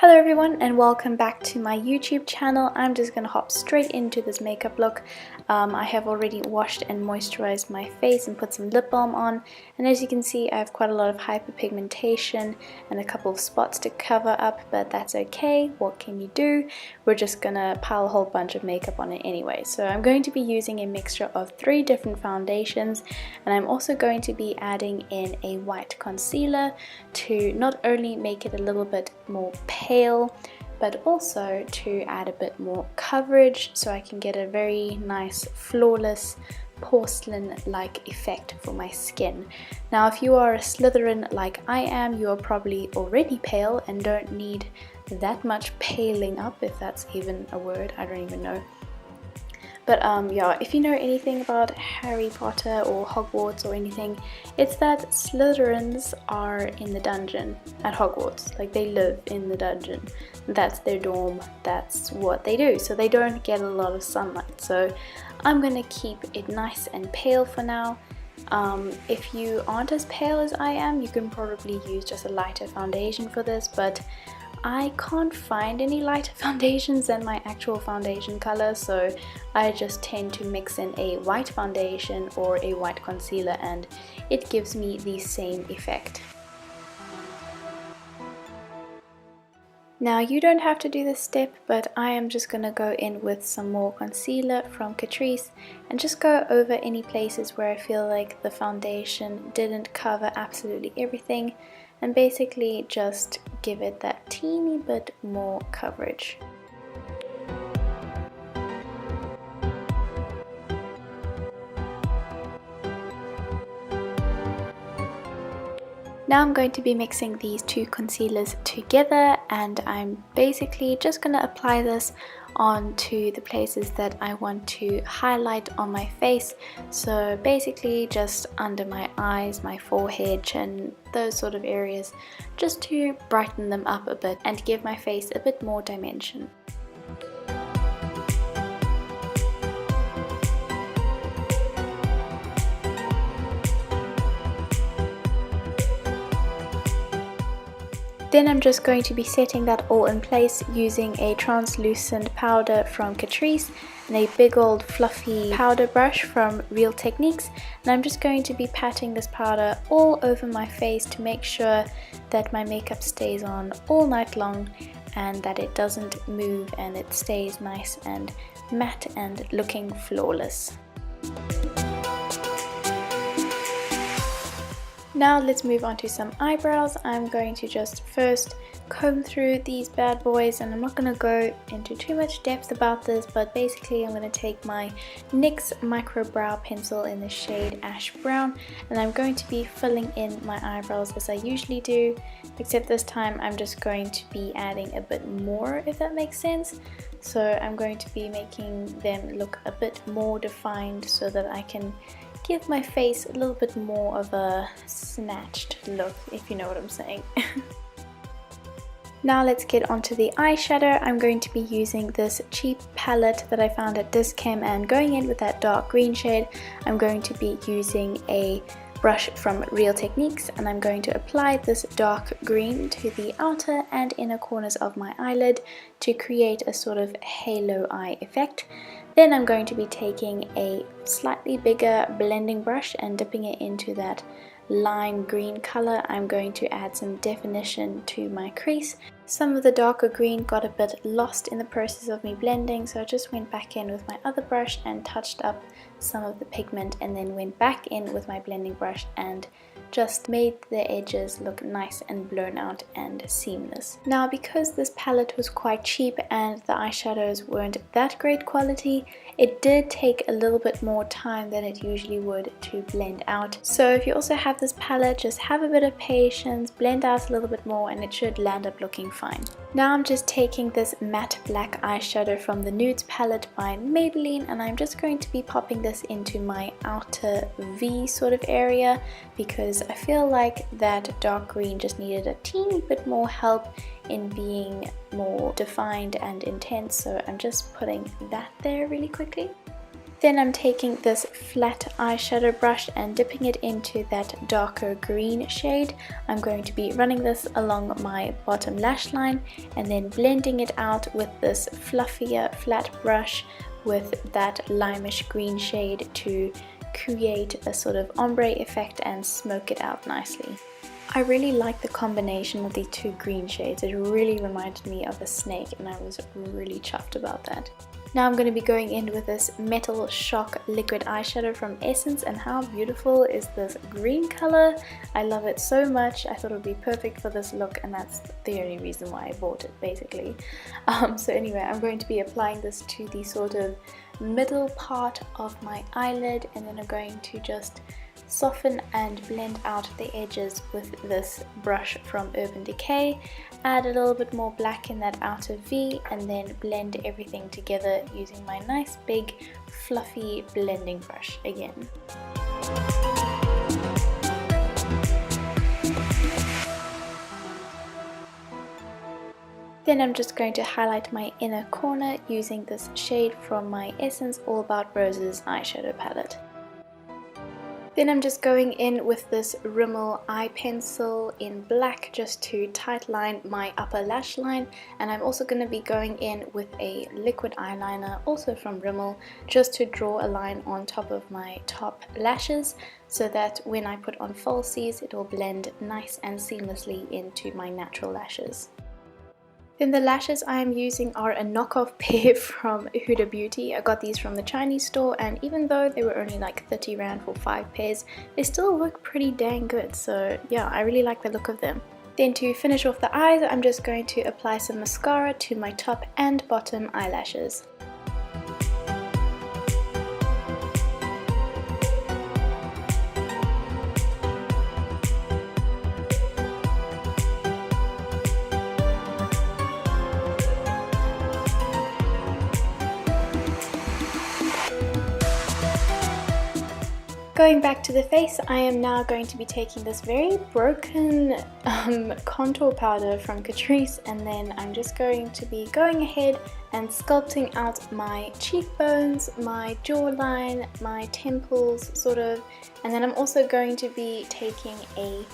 Hello everyone and welcome back to my YouTube channel. I'm just gonna hop straight into this makeup look. I have already washed and moisturized my face and put some lip balm on, and as you can see I have quite a lot of hyperpigmentation and a couple of spots to cover up, but that's okay. What can you do? We're just gonna pile a whole bunch of makeup on it anyway. So I'm going to be using a mixture of 3 different foundations, and I'm also going to be adding in a white concealer to not only make it a little bit more pale, but also to add a bit more coverage so I can get a very nice flawless porcelain-like effect for my skin. Now if you are a Slytherin like I am, you are probably already pale and don't need that much paling up, if that's even a word, I don't even know. But yeah, if you know anything about Harry Potter or Hogwarts or anything, it's that Slytherins are in the dungeon at Hogwarts. Like, they live in the dungeon. That's their dorm, that's what they do. So they don't get a lot of sunlight. So I'm gonna keep it nice and pale for now. If you aren't as pale as I am, you can probably use just a lighter foundation for this, but I can't find any lighter foundations than my actual foundation color, so I just tend to mix in a white foundation or a white concealer and it gives me the same effect. Now you don't have to do this step, but I am just going to go in with some more concealer from Catrice and just go over any places where I feel like the foundation didn't cover absolutely everything, and basically just give it that teeny bit more coverage. Now I'm going to be mixing these 2 concealers together, and I'm basically just going to apply this onto the places that I want to highlight on my face. So basically just under my eyes, my forehead, chin, those sort of areas, just to brighten them up a bit and give my face a bit more dimension. Then I'm just going to be setting that all in place using a translucent powder from Catrice and a big old fluffy powder brush from Real Techniques, and I'm just going to be patting this powder all over my face to make sure that my makeup stays on all night long and that it doesn't move and it stays nice and matte and looking flawless. Now let's move on to some eyebrows. I'm going to just first comb through these bad boys, and I'm not going to go into too much depth about this, but basically I'm going to take my NYX micro brow pencil in the shade Ash Brown, and I'm going to be filling in my eyebrows as I usually do, except this time I'm just going to be adding a bit more, if that makes sense. So I'm going to be making them look a bit more defined so that I can give my face a little bit more of a snatched look, if you know what I'm saying. Now let's get onto the eyeshadow. I'm going to be using this cheap palette that I found at Discam, and going in with that dark green shade, I'm going to be using a brush from Real Techniques, and I'm going to apply this dark green to the outer and inner corners of my eyelid to create a sort of halo eye effect. Then I'm going to be taking a slightly bigger blending brush and dipping it into that lime green color. I'm going to add some definition to my crease. Some of the darker green got a bit lost in the process of me blending, so I just went back in with my other brush and touched up some of the pigment, and then went back in with my blending brush and just made the edges look nice and blown out and seamless. Now because this palette was quite cheap and the eyeshadows weren't that great quality, it did take a little bit more time than it usually would to blend out. So if you also have this palette, just have a bit of patience, blend out a little bit more, and it should land up looking fine. Now I'm just taking this matte black eyeshadow from the Nudes palette by Maybelline, and I'm just going to be popping this into my outer V sort of area because I feel like that dark green just needed a teeny bit more help in being more defined and intense, so I'm just putting that there really quickly. Then I'm taking this flat eyeshadow brush and dipping it into that darker green shade. I'm going to be running this along my bottom lash line and then blending it out with this fluffier flat brush with that limeish green shade to create a sort of ombre effect and smoke it out nicely. I really like the combination of the two green shades. It really reminded me of a snake and I was really chuffed about that. Now I'm going to be going in with this Metal Shock liquid eyeshadow from Essence, and how beautiful is this green color? I love it so much. I thought it would be perfect for this look, and that's the only reason why I bought it basically. So anyway, I'm going to be applying this to the sort of middle part of my eyelid, and then I'm going to just soften and blend out the edges with this brush from Urban Decay, add a little bit more black in that outer V, and then blend everything together using my nice big fluffy blending brush again. Then I'm just going to highlight my inner corner using this shade from my Essence All About Roses eyeshadow palette. Then I'm just going in with this Rimmel eye pencil in black just to tightline my upper lash line, and I'm also going to be going in with a liquid eyeliner also from Rimmel just to draw a line on top of my top lashes so that when I put on falsies it will blend nice and seamlessly into my natural lashes. Then the lashes I am using are a knockoff pair from Huda Beauty. I got these from the Chinese store, and even though they were only like 30 rand for 5 pairs, they still work pretty dang good. So yeah, I really like the look of them. Then to finish off the eyes, I'm just going to apply some mascara to my top and bottom eyelashes. Going back to the face, I am now going to be taking this very broken contour powder from Catrice, and then I'm just going to be going ahead and sculpting out my cheekbones, my jawline, my temples sort of, and then I'm also going to be taking a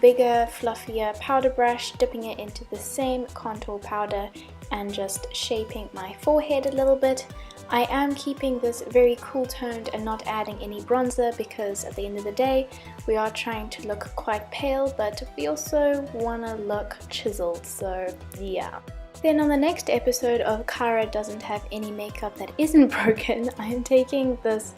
bigger, fluffier powder brush, dipping it into the same contour powder and just shaping my forehead a little bit. I am keeping this very cool toned and not adding any bronzer because at the end of the day we are trying to look quite pale, but we also want to look chiseled, so yeah. Then on the next episode of Kyra Doesn't Have Any Makeup That Isn't Broken, I am taking this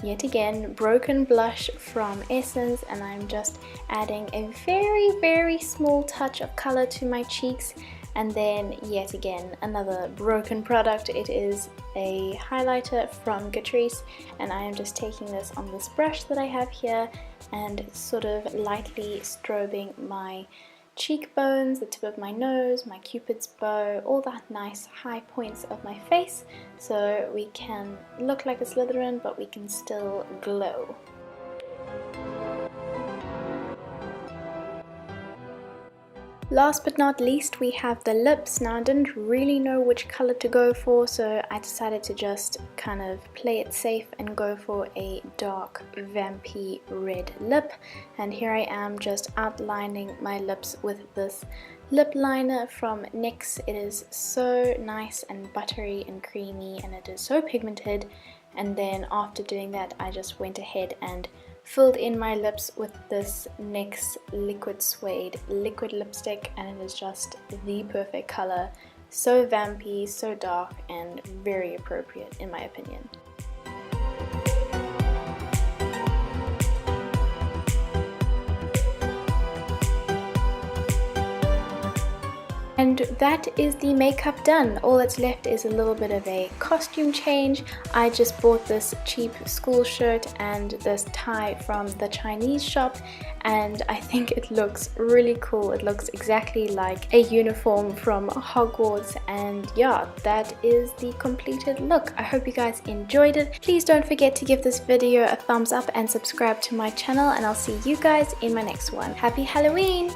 yet again broken blush from Essence, and I'm just adding a very small touch of color to my cheeks. And then yet again another broken product. It is a highlighter from Catrice, and I am just taking this on this brush that I have here and sort of lightly strobing my cheekbones, the tip of my nose, my cupid's bow, all that nice high points of my face, so we can look like a Slytherin but we can still glow. Last but not least, we have the lips. Now, I didn't really know which color to go for, so I decided to just kind of play it safe and go for a dark vampy red lip. And here I am just outlining my lips with this lip liner from NYX. It is so nice and buttery and creamy, and it is so pigmented. And then after doing that, I just went ahead and filled in my lips with this NYX liquid suede liquid lipstick, and it is just the perfect color. So vampy, so dark, and very appropriate in my opinion. And that is the makeup done. All that's left is a little bit of a costume change. I just bought this cheap school shirt and this tie from the Chinese shop, and I think it looks really cool. It looks exactly like a uniform from Hogwarts, and yeah, that is the completed look. I hope you guys enjoyed it. Please don't forget to give this video a thumbs up and subscribe to my channel, and I'll see you guys in my next one. Happy Halloween!